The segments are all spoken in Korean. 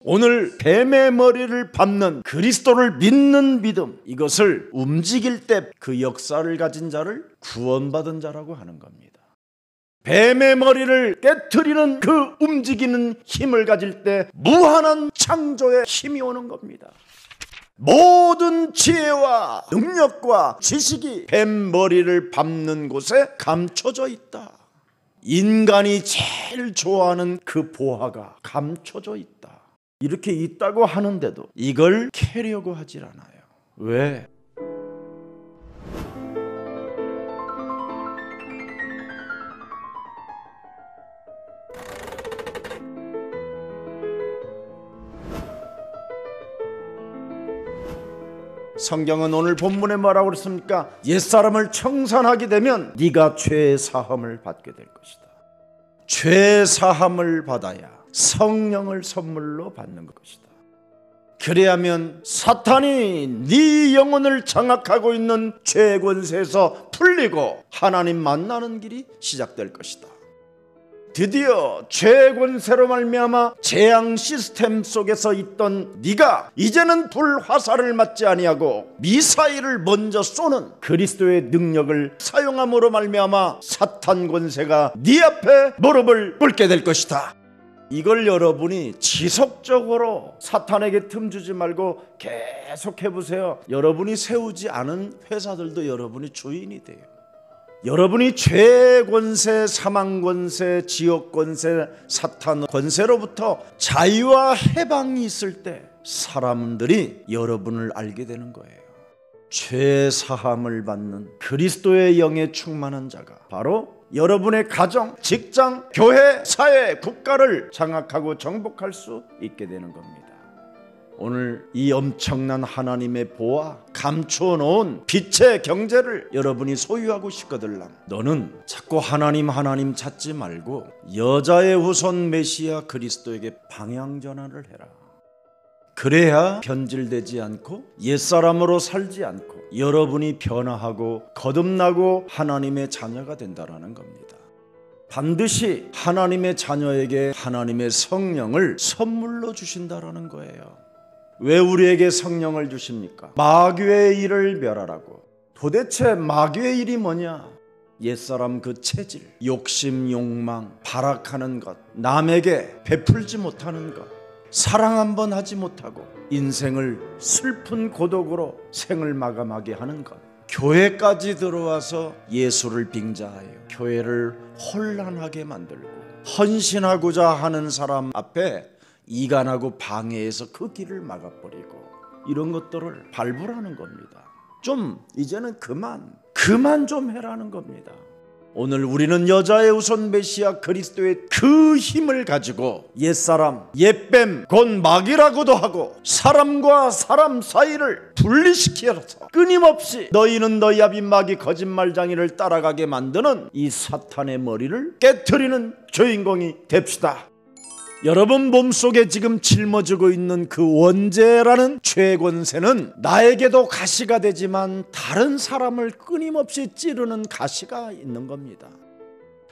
오늘 뱀의 머리를 밟는 그리스도를 믿는 믿음, 이것을 움직일 때 그 역사를 가진 자를 구원받은 자라고 하는 겁니다. 뱀의 머리를 깨트리는 그 움직이는 힘을 가질 때 무한한 창조의 힘이 오는 겁니다. 모든 지혜와 능력과 지식이 뱀 머리를 밟는 곳에 감춰져 있다. 인간이 제일 좋아하는 그 보화가 감춰져 있다. 이렇게 있다고 하는데도 이걸 캐려고 하질 않아요. 왜? 성경은 오늘 본문에 뭐라고 그랬습니까? 옛사람을 청산하게 되면 네가 죄 사함을 받게 될 것이다. 죄 사함을 받아야 성령을 선물로 받는 것이다. 그래야면 사탄이 네 영혼을 장악하고 있는 죄 권세에서 풀리고 하나님 만나는 길이 시작될 것이다. 드디어 죄 권세로 말미암아 재앙 시스템 속에서 있던 네가 이제는 불 화살을 맞지 아니하고 미사일을 먼저 쏘는 그리스도의 능력을 사용함으로 말미암아 사탄 권세가 네 앞에 무릎을 꿇게 될 것이다. 이걸 여러분이 지속적으로 사탄에게 틈 주지 말고 계속 해보세요. 여러분이 세우지 않은 회사들도 여러분이 주인이 돼요. 여러분이 죄 권세, 사망 권세, 지옥 권세, 사탄 권세로부터 자유와 해방이 있을 때 사람들이 여러분을 알게 되는 거예요. 죄 사함을 받는 그리스도의 영에 충만한 자가 바로 여러분의 가정, 직장, 교회, 사회, 국가를 장악하고 정복할 수 있게 되는 겁니다. 오늘 이 엄청난 하나님의 보화, 감추어 놓은 빛의 경제를 여러분이 소유하고 싶거들랑 너는 자꾸 하나님 찾지 말고 여자의 후손 메시아 그리스도에게 방향 전환을 해라. 그래야 변질되지 않고 옛사람으로 살지 않고 여러분이 변화하고 거듭나고 하나님의 자녀가 된다라는 겁니다. 반드시 하나님의 자녀에게 하나님의 성령을 선물로 주신다라는 거예요. 왜 우리에게 성령을 주십니까? 마귀의 일을 멸하라고. 도대체 마귀의 일이 뭐냐? 옛사람 그 체질, 욕심, 욕망, 발악하는 것, 남에게 베풀지 못하는 것, 사랑 한번 하지 못하고 인생을 슬픈 고독으로 생을 마감하게 하는 것, 교회까지 들어와서 예수를 빙자하여 교회를 혼란하게 만들고 헌신하고자 하는 사람 앞에 이간하고 방해해서 그 길을 막아버리고 이런 것들을 발부하는 겁니다. 좀 이제는 그만 좀 해라는 겁니다. 오늘 우리는 여자의 후손 메시아 그리스도의 그 힘을 가지고 옛사람, 옛뱀, 곧 마귀라고도 하고 사람과 사람 사이를 분리시켜서 끊임없이 너희는 너희 아비 마귀 거짓말장이를 따라가게 만드는 이 사탄의 머리를 깨트리는 주인공이 됩시다. 여러분 몸속에 지금 짊어지고 있는 그 원죄라는 죄 권세는 나에게도 가시가 되지만 다른 사람을 끊임없이 찌르는 가시가 있는 겁니다.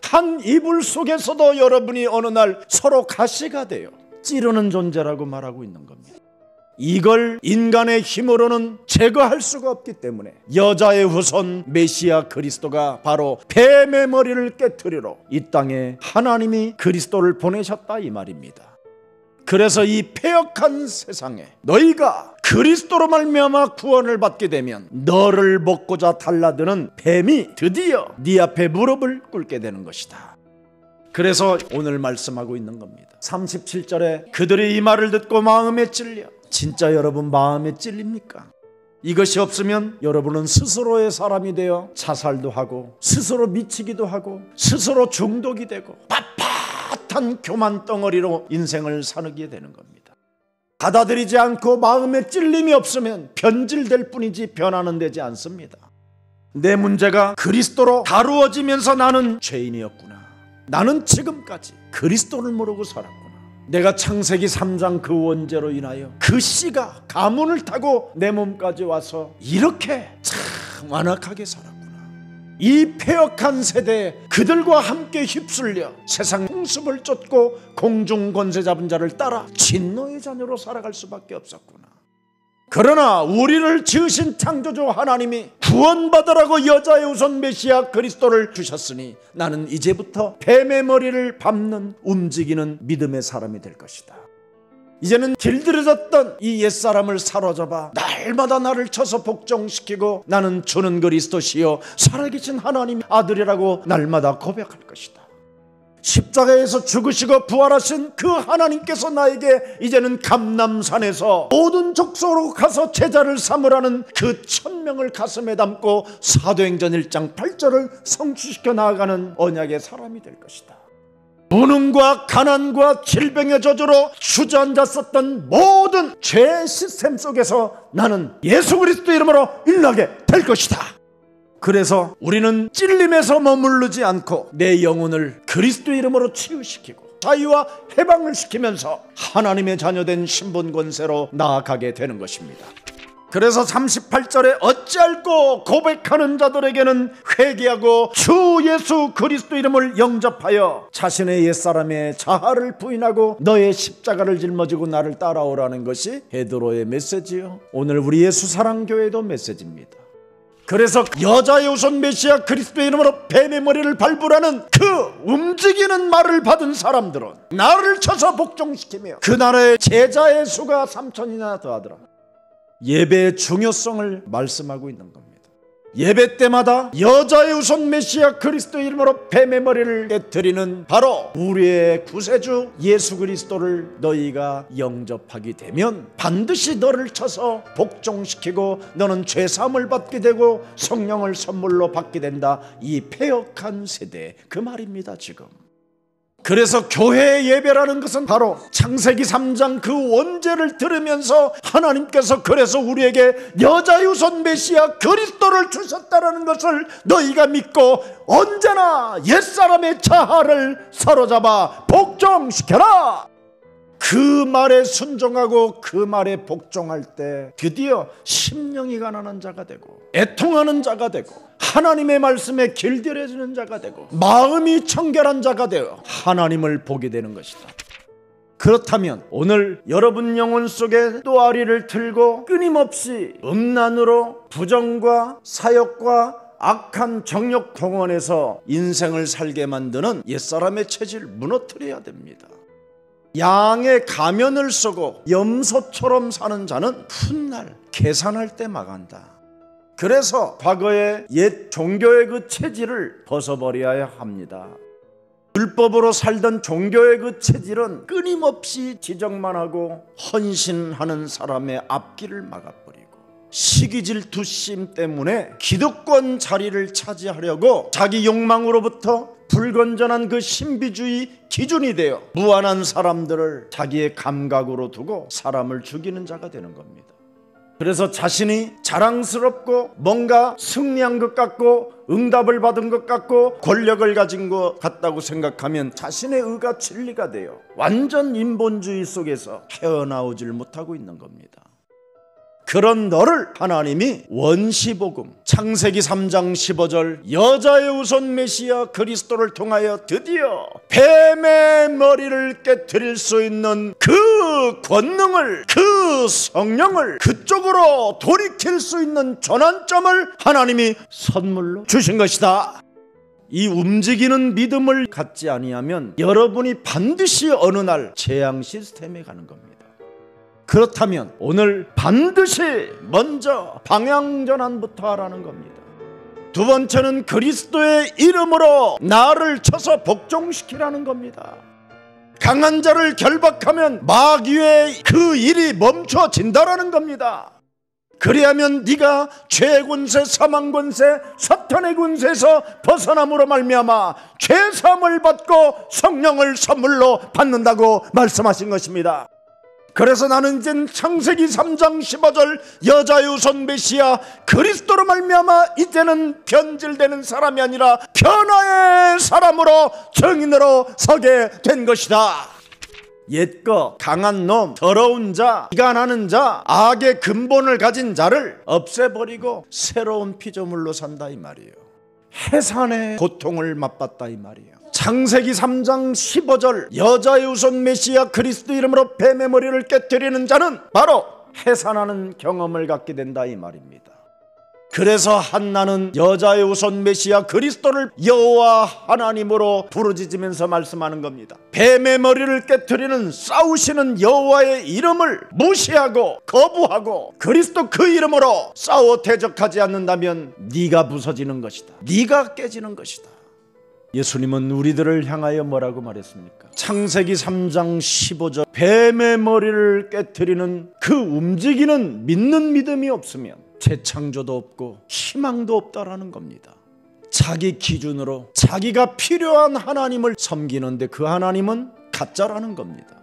한 이불 속에서도 여러분이 어느 날 서로 가시가 돼요. 찌르는 존재라고 말하고 있는 겁니다. 이걸 인간의 힘으로는 제거할 수가 없기 때문에 여자의 후손 메시아 그리스도가 바로 뱀의 머리를 깨트리러 이 땅에 하나님이 그리스도를 보내셨다 이 말입니다. 그래서 이 패역한 세상에 너희가 그리스도로 말미암아 구원을 받게 되면 너를 먹고자 달라드는 뱀이 드디어 네 앞에 무릎을 꿇게 되는 것이다. 그래서 오늘 말씀하고 있는 겁니다. 37절에 그들이 이 말을 듣고 마음에 찔려. 진짜 여러분 마음에 찔립니까? 이것이 없으면 여러분은 스스로의 사람이 되어 자살도 하고 스스로 미치기도 하고 스스로 중독이 되고 빳빳한 교만 덩어리로 인생을 사느게 되는 겁니다. 받아들이지 않고 마음에 찔림이 없으면 변질될 뿐이지 변화는 되지 않습니다. 내 문제가 그리스도로 다루어지면서 나는 죄인이었구나. 나는 지금까지 그리스도를 모르고 살았구나. 내가 창세기 3장 그 원죄로 인하여 그 씨가 가문을 타고 내 몸까지 와서 이렇게 참 완악하게 살았구나. 이 패역한 세대에 그들과 함께 휩쓸려 세상 풍습을 쫓고 공중 권세 잡은 자를 따라 진노의 자녀로 살아갈 수밖에 없었구나. 그러나 우리를 지으신 창조주 하나님이 구원받으라고 여자의 우선 메시아 그리스도를 주셨으니 나는 이제부터 뱀의 머리를 밟는 움직이는 믿음의 사람이 될 것이다. 이제는 길들여졌던 이 옛사람을 사로잡아 날마다 나를 쳐서 복종시키고 나는 주는 그리스도시요 살아계신 하나님 아들이라고 날마다 고백할 것이다. 십자가에서 죽으시고 부활하신 그 하나님께서 나에게 이제는 감람산에서 모든 족속으로 가서 제자를 삼으라는 그 천명을 가슴에 담고 사도행전 1장 8절을 성취시켜 나아가는 언약의 사람이 될 것이다. 무능과 가난과 질병의 저주로 주저앉았었던 모든 죄의 시스템 속에서 나는 예수 그리스도 이름으로 일어나게 될 것이다. 그래서 우리는 찔림에서 머무르지 않고 내 영혼을 그리스도 이름으로 치유시키고 자유와 해방을 시키면서 하나님의 자녀된 신분 권세로 나아가게 되는 것입니다. 그래서 38절에 어찌할꼬 고백하는 자들에게는 회개하고 주 예수 그리스도 이름을 영접하여 자신의 옛사람의 자아를 부인하고 너의 십자가를 짊어지고 나를 따라오라는 것이 베드로의 메시지요. 오늘 우리 예수사랑교회도 메시지입니다. 그래서 여자의 우선 메시아 그리스도의 이름으로 뱀의 머리를 밟으라는 그 움직이는 말을 받은 사람들은 나를 쳐서 복종시키며 그 나라의 제자의 수가 3,000이나 더하더라. 예배의 중요성을 말씀하고 있는 겁니다. 예배 때마다 여자의 우선 메시아 그리스도 이름으로 뱀의 머리를 깨뜨리는 바로 우리의 구세주 예수 그리스도를 너희가 영접하게 되면 반드시 너를 쳐서 복종시키고 너는 죄사함을 받게 되고 성령을 선물로 받게 된다. 이 패역한 세대 그 말입니다. 지금 그래서 교회의 예배라는 것은 바로 창세기 3장 그 원죄를 들으면서 하나님께서 그래서 우리에게 여자의 우선 메시아 그리스도를 주셨다라는 것을 너희가 믿고 언제나 옛사람의 자아를 사로잡아 복종시켜라. 그 말에 순종하고 그 말에 복종할 때 드디어 심령이 가난한 자가 되고 애통하는 자가 되고 하나님의 말씀에 길들여지는 자가 되고 마음이 청결한 자가 되어 하나님을 보게 되는 것이다. 그렇다면 오늘 여러분 영혼 속에 또아리를 틀고 끊임없이 음란으로 부정과 사욕과 악한 정욕 동원해서 인생을 살게 만드는 옛사람의 체질을 무너뜨려야 됩니다. 양의 가면을 쓰고 염소처럼 사는 자는 훗날 계산할 때 망한다. 그래서 과거의 옛 종교의 그 체질을 벗어버려야 합니다. 율법으로 살던 종교의 그 체질은 끊임없이 지적만 하고 헌신하는 사람의 앞길을 막아버리고 시기 질투심 때문에 기득권 자리를 차지하려고 자기 욕망으로부터 불건전한 그 신비주의 기준이 되어 무한한 사람들을 자기의 감각으로 두고 사람을 죽이는 자가 되는 겁니다. 그래서 자신이 자랑스럽고 뭔가 승리한 것 같고 응답을 받은 것 같고 권력을 가진 것 같다고 생각하면 자신의 의가 진리가 되어 완전 인본주의 속에서 헤어나오질 못하고 있는 겁니다. 그런 너를 하나님이 원시복음 창세기 3장 15절 여자의 우선 메시아 그리스도를 통하여 드디어 뱀의 머리를 깨트릴 수 있는 그 권능을 그 성령을 그쪽으로 돌이킬 수 있는 전환점을 하나님이 선물로 주신 것이다. 이 움직이는 믿음을 갖지 아니하면 여러분이 반드시 어느 날 재앙 시스템에 가는 겁니다. 그렇다면 오늘 반드시 먼저 방향전환부터 하라는 겁니다. 두 번째는 그리스도의 이름으로 나를 쳐서 복종시키라는 겁니다. 강한 자를 결박하면 마귀의 그 일이 멈춰진다라는 겁니다. 그리하면 네가 죄의 권세, 사망 권세, 사탄의 권세에서 벗어남으로 말미암아 죄사함을 받고 성령을 선물로 받는다고 말씀하신 것입니다. 그래서 나는 이젠 창세기 3장 15절 여자의 우선 메시아 그리스도로 말미암아 이제는 변질되는 사람이 아니라 변화의 사람으로 증인으로 서게 된 것이다. 옛거 강한 놈, 더러운 자, 비관하는 자, 악의 근본을 가진 자를 없애버리고 새로운 피조물로 산다 이 말이에요. 해산의 고통을 맛봤다 이 말이에요. 창세기 3장 15절 여자의 후손 메시아 그리스도 이름으로 뱀의 머리를 깨뜨리는 자는 바로 해산하는 경험을 갖게 된다 이 말입니다. 그래서 한나는 여자의 후손 메시아 그리스도를 여호와 하나님으로 부르짖으면서 말씀하는 겁니다. 뱀의 머리를 깨뜨리는 싸우시는 여호와의 이름을 무시하고 거부하고 그리스도 그 이름으로 싸워 대적하지 않는다면 네가 부서지는 것이다. 네가 깨지는 것이다. 예수님은 우리들을 향하여 뭐라고 말했습니까? 창세기 3장 15절 뱀의 머리를 깨뜨리는 그 움직이는 믿는 믿음이 없으면 재창조도 없고 희망도 없다라는 겁니다. 자기 기준으로 자기가 필요한 하나님을 섬기는데 그 하나님은 가짜라는 겁니다.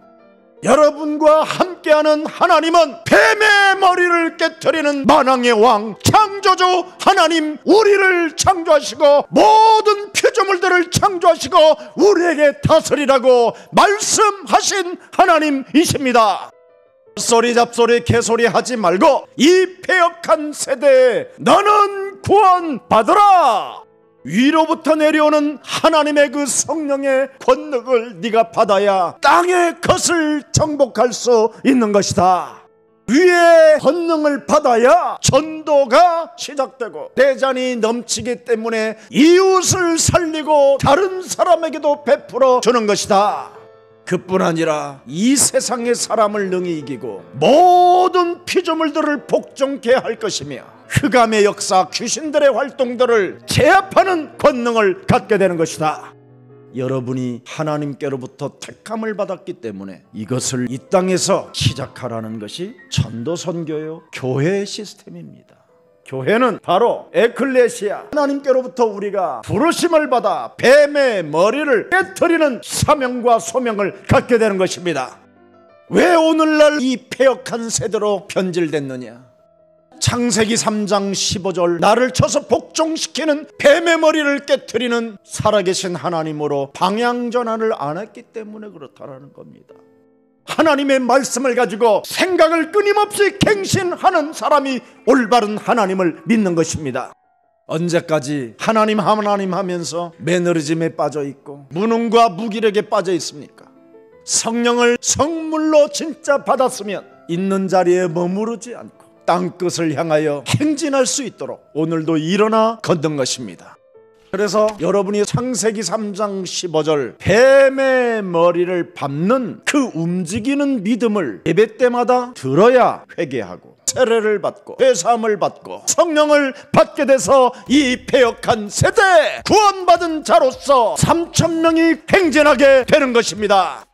여러분과 함께하는 하나님은 뱀의 머리를 깨뜨리는 만왕의 왕 창조주 하나님, 우리를 창조하시고 모든 피조물들을 창조하시고 우리에게 다스리라고 말씀하신 하나님이십니다. 소리 잡소리 개소리 하지 말고 이 패역한 세대에 너는 구원받으라. 위로부터 내려오는 하나님의 그 성령의 권능을 네가 받아야 땅의 것을 정복할 수 있는 것이다. 위의 권능을 받아야 전도가 시작되고 대잔이 넘치기 때문에 이웃을 살리고 다른 사람에게도 베풀어 주는 것이다. 그뿐 아니라 이 세상의 사람을 능히 이기고 모든 피조물들을 복종케 할 것이며 흑암의 역사, 귀신들의 활동들을 제압하는 권능을 갖게 되는 것이다. 여러분이 하나님께로부터 택함을 받았기 때문에 이것을 이 땅에서 시작하라는 것이 전도선교요 교회 시스템입니다. 교회는 바로 에클레시아, 하나님께로부터 우리가 부르심을 받아 뱀의 머리를 깨트리는 사명과 소명을 갖게 되는 것입니다. 왜 오늘날 이 패역한 세대로 변질됐느냐? 창세기 3장 15절 나를 쳐서 복종시키는 뱀의 머리를 깨트리는 살아계신 하나님으로 방향전환을 안 했기 때문에 그렇다라는 겁니다. 하나님의 말씀을 가지고 생각을 끊임없이 갱신하는 사람이 올바른 하나님을 믿는 것입니다. 언제까지 하나님 하면서 매너리즘에 빠져 있고 무능과 무기력에 빠져 있습니까? 성령을 성물로 진짜 받았으면 있는 자리에 머무르지 않고 땅끝을 향하여 행진할 수 있도록 오늘도 일어나 걷는 것입니다. 그래서 여러분이 창세기 3장 15절 뱀의 머리를 밟는 그 움직이는 믿음을 예배 때마다 들어야 회개하고 세례를 받고 회사함을 받고 성령을 받게 돼서 이 패역한 세대 구원받은 자로서 3,000명이 행진하게 되는 것입니다.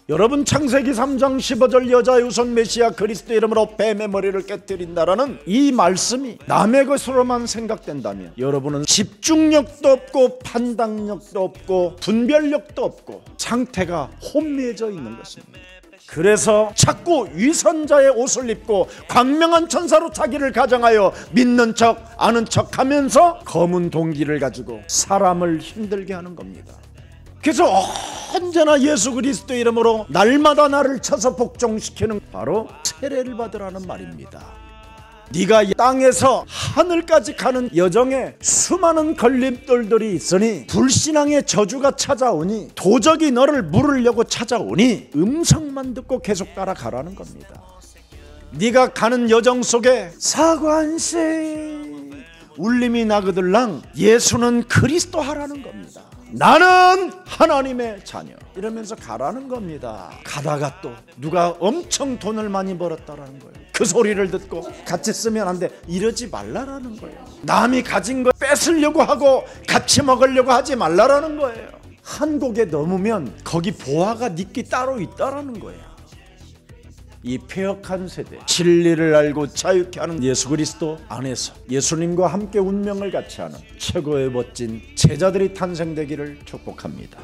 여러분 창세기 3장 15절 여자의 후손 메시아 그리스도 이름으로 뱀의 머리를 깨뜨린다라는 이 말씀이 남의 것으로만 생각된다면 여러분은 집중력도 없고 판단력도 없고 분별력도 없고 상태가 혼미해져 있는 것입니다. 그래서 자꾸 위선자의 옷을 입고 광명한 천사로 자기를 가정하여 믿는 척 아는 척 하면서 검은 동기를 가지고 사람을 힘들게 하는 겁니다. 그래서 언제나 예수 그리스도 이름으로 날마다 나를 쳐서 복종시키는 바로 세례를 받으라는 말입니다. 네가 땅에서 하늘까지 가는 여정에 수많은 걸림돌들이 있으니 불신앙의 저주가 찾아오니 도적이 너를 물으려고 찾아오니 음성만 듣고 계속 따라가라는 겁니다. 네가 가는 여정 속에 사관시 울림이 나거들랑 예수는 그리스도 하라는 겁니다. 나는 하나님의 자녀 이러면서 가라는 겁니다. 가다가 또 누가 엄청 돈을 많이 벌었다라는 거예요. 그 소리를 듣고 같이 쓰면 안 돼 이러지 말라라는 거예요. 남이 가진 거 뺏으려고 하고 같이 먹으려고 하지 말라라는 거예요. 한 곡에 넘으면 거기 보화가 니끼 따로 있다라는 거예요. 이 패역한 세대 진리를 알고 자유케 하는 예수 그리스도 안에서 예수님과 함께 운명을 같이 하는 최고의 멋진 제자들이 탄생되기를 축복합니다.